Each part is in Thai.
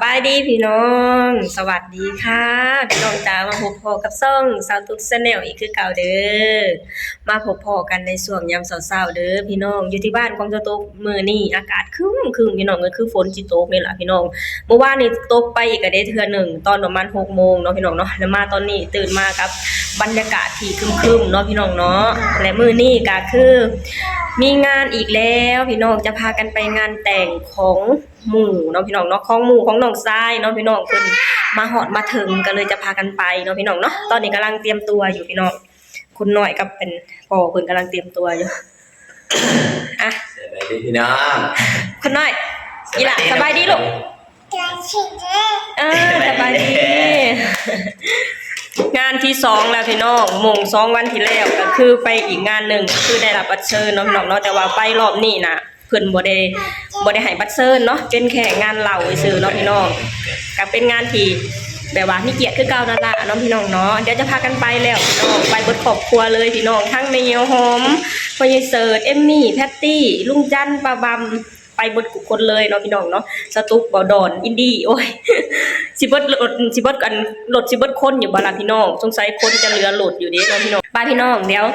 บายดีพี่น้องสวัสดีค่ะพี่น้องจ๋ามาพบพอกับซ่องสาวตุ๊กชาแนลอีกคือเก่าเด้อมาพบพอกันในช่วงยามเช้าๆเด้อพี่น้องอยู่ที่บ้านของเจ้าตุ๊กมื้อนี้อากาศครึ้มพี่น้องก็คือฝนสิตกนี่ล่ะพี่น้องเมื่อวานนี้ตกไปอีกก็ได้เทื่อหนึ่งตอนประมาณ 6 โมงเนาะพี่น้องเนาะแล้วมาตอนนี้ตื่นมากับบรรยากาศที่ครึ้มๆเนาะพี่น้องเนาะและมื้อนี้ก็คือมีงานอีกแล้วพี่น้องจะพากันไปงานแต่งของหมู่เนาะพี่น้องเนาะของหมู่ของน้องทรายเนาะพี่น้องเพิ่นมาฮอดมาถึงก็เลยจะพากันไปเนาะพี่น้องเนาะตอนนี้กำลังเตรียมตัวอยู่พี่น้องคุณน้อยกับเป็นพ่อเพิ่นกำลังเตรียมตัวอยู่อ่ะสวัสดีพี่น้อง คุณน้อยอีหล่ะสบายดีลูกสบายดีงานที่2แล้วพี่น้องมง2วันที่แล้วก็คือไปอีกงานหนึ่งคือได้รับบัตรเชิญเนาะพี่น้องเนาะแต่ว่าไปรอบนี้น่ะเพิ่นบ่ได้ให้บัตรเชิญเนาะเป็นแค่งานเหล่าซื่อเนาะพี่น้องก็เป็นงานที่แบบว่ามีเกียรติคือเก่านั่นล่ะเนาะพี่น้องเนาะเดี๋ยวจะพากันไปแล้วพี่น้องไปเบิดครอบครัวเลยพี่น้องทั้งแม่เหี่ยวหอมพ่อใหญ่เสิร์ชเอมมี่แพตตี้ลุงจันป้าบำไปเบิดคนเลยเนาะพี่น้องเนาะสตุ๊กบ่ดอนอินดี้โอ้ยสิเบิดรถสิเบิดกันรถสิเบิดคนอยู่บ่ล่ะพี่น้องสงสัยคนจะเหลือรถอยู่เด้เนาะพี่น้องไปพี่น้องเดี๋ยว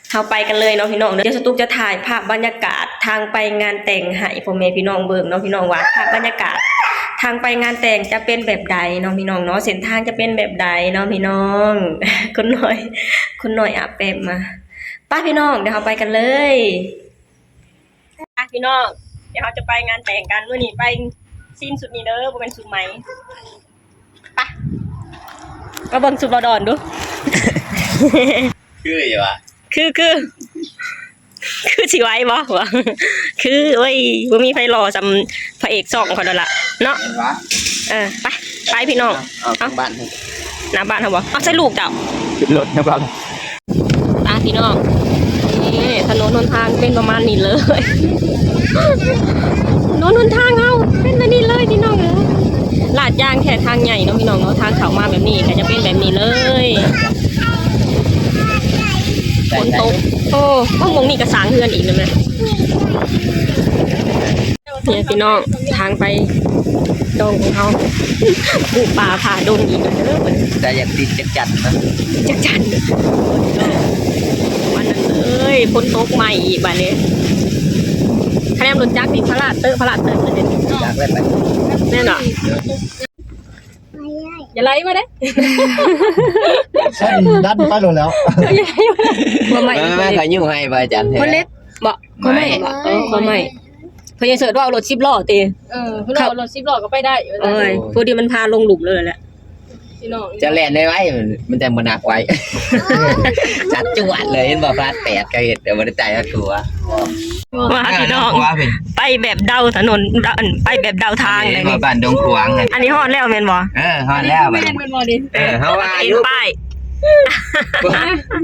เข้าไปกันเลยเนาะพี่น้องเดี๋ยวสตุ๊กจะถ่ายภาพบรรยากาศทางไปงานแต่งให้พ่อแม่พี่น้องเบิ่งเนาะพี่น้องว่าภาพบรรยากาศทางไปงานแต่งจะเป็นแบบใดเนาะพี่น้องเนาะเส้นทางจะเป็นแบบใดเนาะพี่น้องคนหน่อยอาแป๊บมาไปพี่น้องเดี๋ยวเราไปกันเลยไปพี่น้องเดี๋ยวเราจะไปงานแต่งกันมื้อนี้ไปสิ้นสุดนี้เด้อบ่เป็นสุดไหมไปมาเบิ่งสุดบ่ดอนดู คืออยู่วะคือสิไหว้บ่วะคือโอ้ยบ่มีไผรอสำพระเอก2คนแล้วล่ะเนาะไปพี่น้องเอาบ้านหน้าบ้านเฮาบ่เอาใส่ลูกเจ้าขึ้นรถนะครับพี่น้องนี่ถนนหนทางเป็นประมาณนี้เลยถนนหนทางเอาเป็นแบบนี้เลยพี่น้องลาดยางแค่ทางใหญ่เนาะพี่น้องเนาะทางเข้ามาแบบนี้ก็จะเป็นแบบนี้เลยฝนตกโอ้ก็มงนี่กระสางเฮือนอีกเลยไหมเนี่ยพี่น้องทางไปดงของเขาปูป่าผ่าดงอีกแล้วเด้อแต่อยากติดจัดนะจัดวันนั้นเลยฝนตกใหม่อีกวันนี้คะแนนรถจักรนี่พระราชเตอร์เลยเนี่ยอยากเล่นไปแน่นอนอย่าไล่มาเด้ใช่ดันไปแล้วไม่เคยยุ่งให้ไปจันคนเล็กบอกก็ไม่ก็ไม่พยายามเสิร์ชว่าเอารถ10 ล้อตีเพื่อเอารถ10 ล้อก็ไปได้พวกที่มันพาลงหลุมเลยแหละจะแล่นได้ไว้มันจะมันหนักไว้จัดจังหวัดเลยเห็นบ่พลาด8ก็เห็นแต่บ่ได้ใจก็กลัวว่าพี่น้องไปแบบเดาถนนไปแบบเดาทางเลยนี่บ้านดงขวางอันนี้ฮอดแล้วแม่นบ่ฮอดแล้วแม่นบ่ดิเฮาว่าอยู่ป้าย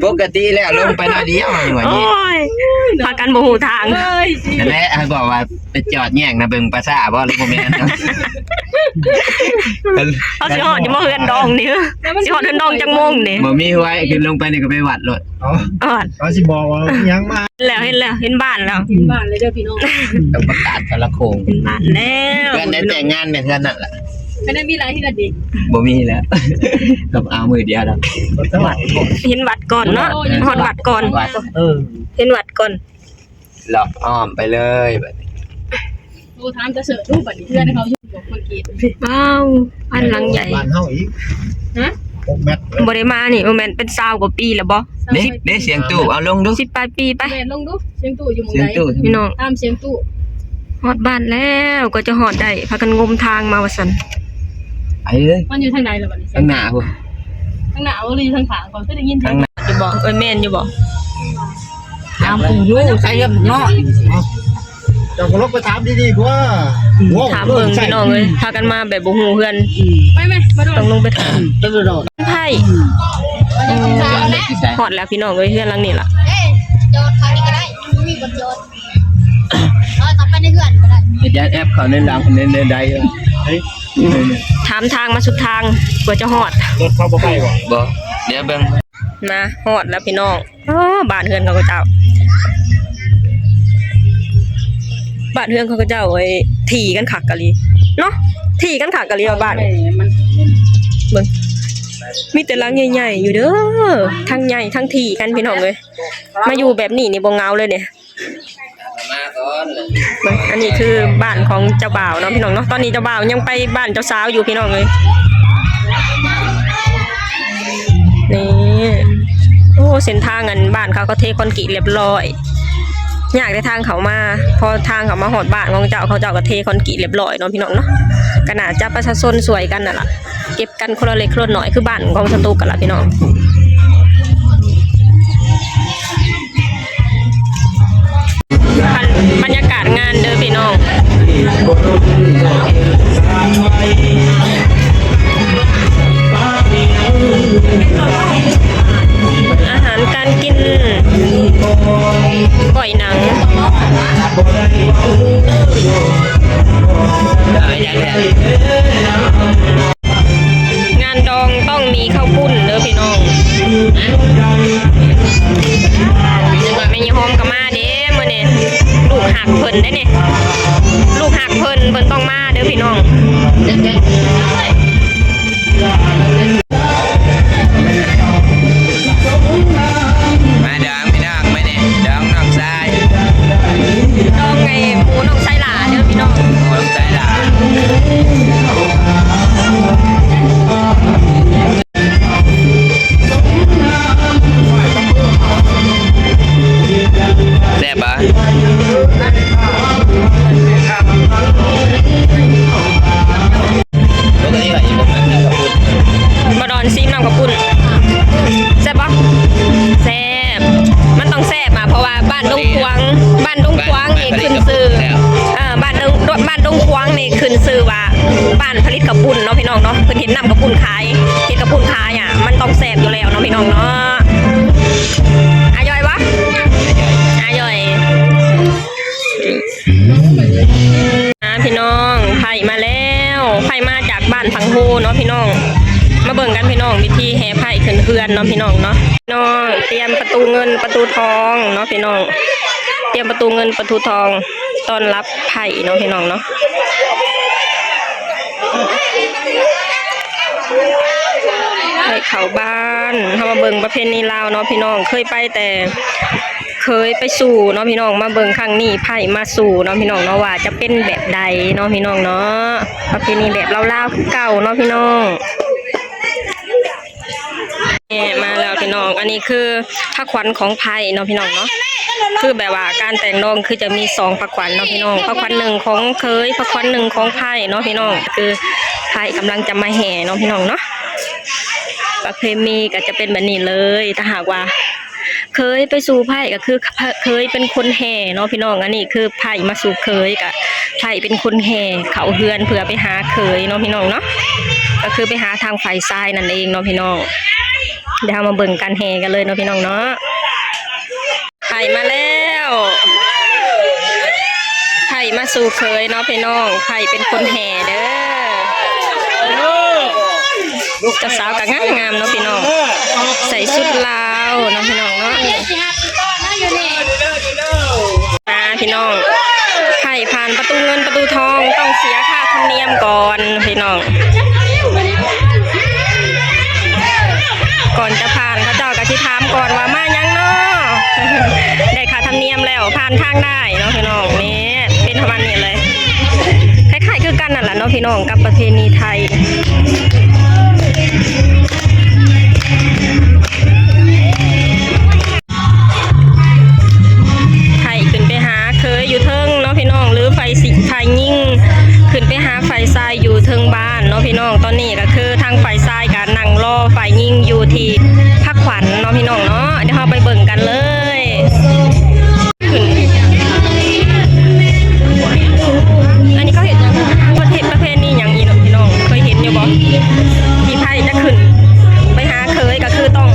ปกติแล้วลงไปหน่อยเดียวว่านี้พากันบ่ฮู้ทางนั่นแหละให้บอกว่าไปจอดแย่งนะเบิ่งภาษาบ่หรือบ่แม่นเขาสิฮอดอยู่บ่เฮือนดองนี่สิฮอดเฮือนดองจังโมงนี่บ่มีไว้ขึ้นลงไปนี่ก็ไปวัดรถเขาสิบอกว่ายังมาเห็นบ้านแล้วบ้านเลยเด้อพี่น้องต้องประกาศทรโคงเห็นบ้านแล้วเพื่อนได้แต่งงานแม่นเพื่อนนั่นล่ะไม่ได้มีหลายที่ละดิบ่มีแล้วกับเอามือเดียวแล้วเห็นวัดก่อนเนาะฮอดวัดก่อนเห็นวัดก่อนหลอกอ้อมไปเลยบัดนี้ดูทางจะเสิร์ฟรูปบัดนี้เพื่อนเขาอยู่บอกคนกรีดว้าวอันหลังใหญ่บ้านเฮาอีกฮะ6 เมตรบ่ได้มานี่บ่แม่นเป็น20 กว่าปีแล้วบ่นี่เสียงตู้เอาลงดู10 8 ปีไปลงดูเสียงตู้อยู่หม้องใดพี่น้องตามเสียงตู้ฮอดบ้านแล้วก็จะฮอดได้พากันงมทางมาว่าซั่นไปเลยมันอยู่ทางใดล่ะบัดนี้ทางหน้าพุ่นทางหน้าเอาเลยทางข้างก่อนก็ได้ยินทางหน้าอยู่บ่แม่นอยู่บ่เอาปูอยู่ใส่เนาะเจ้าก็ลบไปถามดีๆกว่าถามเบิ่งพี่น้องเอ้ยพากันมาแบบบ่ฮู้เฮือนไปมั้ยมาต้องลงไปถามไผฮอดแล้วพี่น้องเอ้ยเฮือนหลังนี้ล่ะจอดทางนี้ก็ได้มีบ่จอดต่อไปในเฮือนก็ได้จะแอปเขาในหลังในใดถามทางมาสุดทางกว่าจะฮอดรถเข้าบ่ไปบ่เดี๋ยวเบิ่งนะฮอดแล้วพี่น้องบ้านเฮือนเขาก็เจ้าบ้านเฮือนเขาก็เจ้าไอ้ถี่กันคักกะลีเนาะ ที่กันค่ะกะเรียวบ้านเบิ่งมีแต่หลังใหญ่ๆอยู่เด้อทั้งใหญ่ทั้งที่กันพี่น้องเลยมาอยู่แบบนี้นี่บ่เหงาเลยเนี่ย มาก่อนเลย เบิ่งอันนี้คือบ้านของเจ้าบ่าวเนาะพี่น้องเนาะตอนนี้เจ้าบ่าวยังไปบ้านเจ้าสาวอยู่พี่น้องเลยนี่โอ้เส้นทางอันบ้านเขาก็เทคอนกรีตเรียบร้อยอยากได้ทางเขามาพอทางเขามาหอดบ้านของเจ้าเขาเจ้าก็เทคอนกรีตเรียบร้อยเนาะพี่น้องเนาะขนาดจะประชาชนสวยกันน่ะล่ะเก็บกันคนละเล็กคนละน้อยคือบ้านของสตูกันล่ะพี่น้องบรรยากาศงานเด้อพี่น้องอาหารการกินก่อยหนังงานดองต้องมีข้าวปุ้นเด้อพี่น้องแม่ยี่หอมก็มาเด้มื้อนี้ลูกหักเพิ่นได้เนี่ยลูกหักเพิ่นต้องมาเด้อพี่น้องมาดองพี่น้องมาเนี่ยดองน้องชาย ดองไงหมูน้องไส้หลาเด้อพี่น้อง น้องชายล่ะแซ่บปะปกติว่าอยู่บ่แม่นกับพูด บดอนซีมน้ำกับปุ่นแซ่บปะแซ่บมันต้องแซ่บอ่ะเพราะว่าบ้านดงควางนี่ขึ้นชื่อบ้านดงควางนี่ขึ้นชื่อว่าบ้านผลิตกับปุ่นเนาะพี่น้องเนาะเพิ่นเห็นน้ำกับปุ่นขายเห็นกับปุ่นขายอ่ะมันต้องแซ่บอยู่แล้วเนาะพี่น้องเนาะอร่อยวะอร่อยพี่น้องไผ่มาแล้วไผ่มาจากบ้านพังโฮเนาะพี่น้องมาเบิ่งกันพี่น้องวิธีแห่ไผ่ขึ้นเฮือนเนาะพี่น้องเนาะพี่น้องเตรียมประตูเงินประตูทองเนาะพี่น้องเตรียมประตูเงินประตูทองต้อนรับไผ่เนาะพี่น้องเนาะไผ่เข้าบ้านเฮามาเบิ่งประเพณีลาวเนาะพี่น้องเคยไปแต่เคยไปสู่เนาะพี่น้องมาเบิ่งครั้งนี้ไผ่มาสู่เนาะพี่น้องเนาะว่าจะเป็นแบบใดเนาะพี่น้องเนาะประเพณีแบบลาวๆคือเก่าเนาะพี่น้องมาแล้วพี่น้องอันนี้คือผ้าขวัญของไผ่เนาะพี่น้องเนาะคือแบบว่าการแต่งดองคือจะมี2ผ้าขวัญเนาะพี่น้องผ้าขวัญหนึ่งของเคยผ้าขวัญหนึ่งของไผ่เนาะพี่น้องคือไผ่กำลังจะมาแห่เนาะพี่น้องเนาะประเพณีก็จะเป็นแบบนี้เลยถ้าหากว่าเคยไปสู่ไผ่ก็คือเคยเป็นคนแห่เนาะพี่น้องอันนี้คือไผ่มาสู่เคยกับไผ่เป็นคนแห่เขาเฮือนเพื่อไปหาเคยเนาะพี่น้องเนาะก็คือไปหาทางฝ่ายซ้ายนั่นเองเนาะพี่น้องเดี๋ยวมาเบิ่งกันแห่กันเลยเนาะพี่น้องเนาะไผ่มาแล้วไผ่มาสู่เคยเนาะพี่น้องไผ่เป็นคนแห่เด้อเจ้าสาวก็งามๆเนาะพี่น้องใส่ชุดลาวเนาะพี่น้องเนาะพี่น้องไผ่ผ่านประตูเงินประตูทองต้องเสียค่าธรรมเนียมก่อนพี่น้องก่อนจะผ่านเขาเจ้าก็สิถามก่อนว่ามายังเนาะได้ค่าธรรมเนียมแล้วผ่านทางได้เนาะพี่น้องนี่เป็นประมาณนี้เลยคล้ายๆคือกันนั่นแหละเนาะพี่น้องกับประเพณีไทยไผ่ขึ้นไปหาเคยอยู่เทิงเนาะพี่น้องหรือไฟยิ่งขึ้นไปหาไฟทรายอยู่เทิงบ้านเนาะพี่น้องตอนนี้ก็คือทางไฟทรายกับนั่งรอไฟยิ่งอยู่ที่พักขวัญเนาะพี่น้องเนาะเดี๋ยวเราไปเบิ่งกันเลยขึ้นอันนี้เขาเห็นยังประเพณีอย่างนี้เนาะพี่น้องเคยเห็นอยู่บ่ที่ไผ่จะขึ้นไปหาเคยก็คือต้อง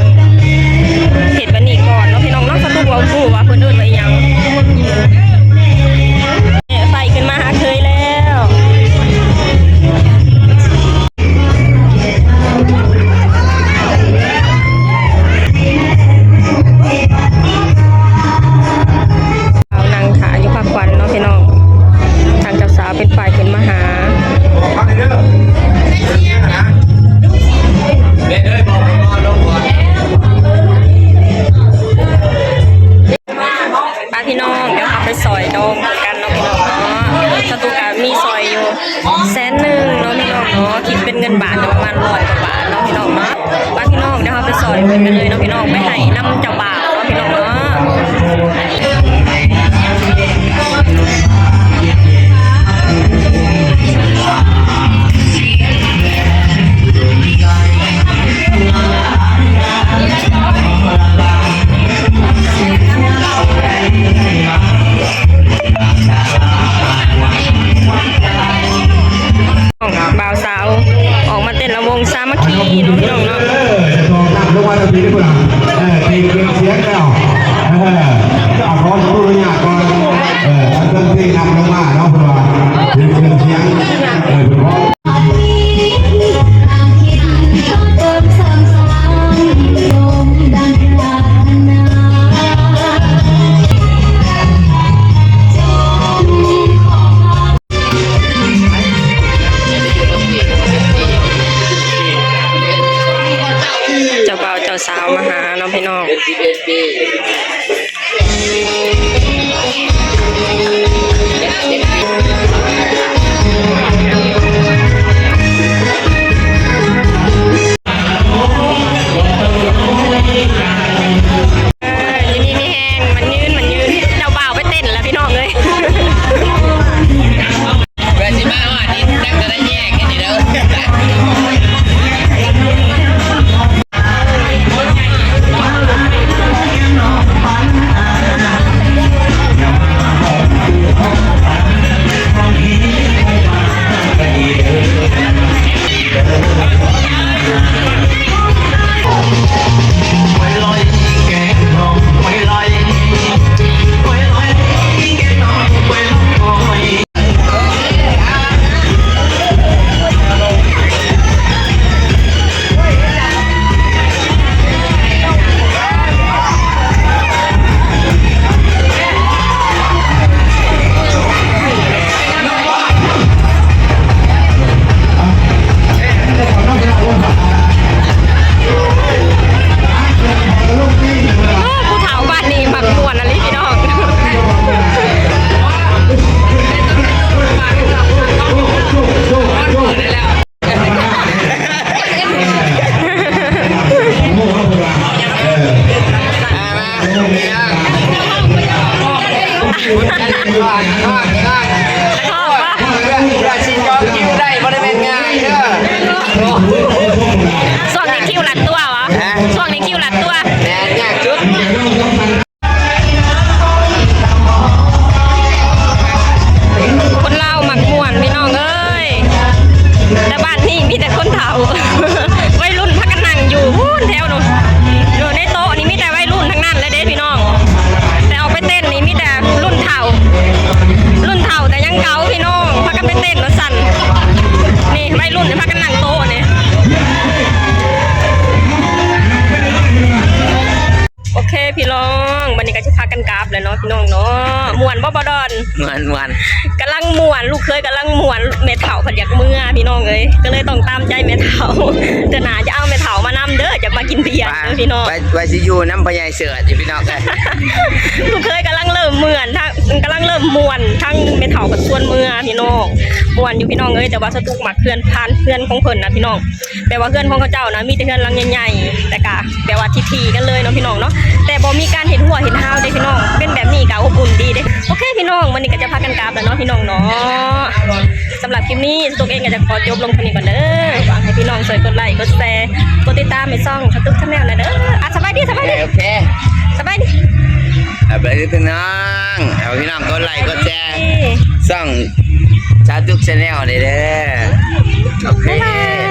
เลยเนาะพี่น้องไปให้นำเจ้าบ่าวเนาะพี่น้องเนาะบ่าวสาวออกมาเต้นระวงสามัคคีเนาะพี่น้องเนาะ ลงมาทีนี้กูละทีเสียงแล้วจะเอาของผู้บริหารก่อนเครื่องที่นำลงมาเนาะเพื่อทีเสียงเพราะ เจ้าบ่าวเจ้าสาวมาหาเนาะพี่น้อง เป็น11 ปียินดีมีแหงมันยืนเจ้าบ่าวไปเต้นแล้วพี่น้องเลย เพื่อนที่มาว่านี่นั่งจะได้แยกกันนี่เด้ผู้เฒ่าบ้านนี้มักม่วนอะไรพี่น้องช่วงนี้คิวหลัดตัววะช่วงนี้คิวหลัดตัว แม่ยากจุด คนเล่าหมักม่วนพี่น้องเอ้ยแต่บ้านนี่มีแต่คนเฒ่า วัยรุ่นพักกันนั่งอยู่พูนแถวนู้นอยู่ในโต๊ะนี่มีแต่วัยรุ่นทั้งนั้นเลยเด้พี่น้อง แต่ออกไปเต้นนี่มีแต่รุ่นเฒ่าแต่ยังเก่าพี่น้องพักกันไปเต้นแล้วสั่นนี่วัยรุ่นเนี่ยพักกันนั่งโต๊ะนี่โอเคพี่น้องวันนี้ก็จะพากันกราบเลยเนาะพี่น้องเนาะม่วนบ่บ่ดอน วัน กำลังม่วนลูกเคยกำลังม่วนแม่เฒ่าเพิ่นอยากเมื่อพี่น้องเอ้ยก็เลยต้องตามใจแม่เฒ่าจะหนาจะเอาแม่เฒ่ามานำเด้อจะมากินเบียร์เด้อพี่น้อง ไปสิอยู่น้ำพญายเสืออยู่พี่น้องเลย ลูกเคยกำลังเริ่มม่วนทั้งกำลังเริ่มม่วนทั้งแม่เฒ่ากับส่วนเมื่อพี่น้องม่วนอยู่พี่น้องเอ้ยแต่ว่าสตุกมักเพื่อนพานเพื่อนของเพิ่นนะพี่น้องแต่ว่าเพื่อนของเขาเจ้านะมีแต่เพื่อนหลังใหญ่ๆแต่กะแต่ว่าทีๆกันเลยเนาะพี่น้องเนาะแต่บ่มีการเห็นหัวเห็นหาวเด้พี่น้องเป็นแบบนี้ก็อบอุ่นดีเด้โอเคพี่น้องวันนี้ก็จะพากันกราบแล้วเนาะพี่น้องเนาะสำหรับคลิปนี้สตุกเองก็จะขอจบลงเท่านี้ก่อนเด้อหวังให้พี่น้องช่วยกดไลค์กดแชร์กดติดตามให้ช่องสตุกชาแนลนะเด้ออ่ะสบายดี โอเค สบายดี เอาไปพี่น้องเอาพี่น้องกดไลค์กดแชร์ส่องชาตุกชาแนลนี่เด้อโอเค บ๊ายบาย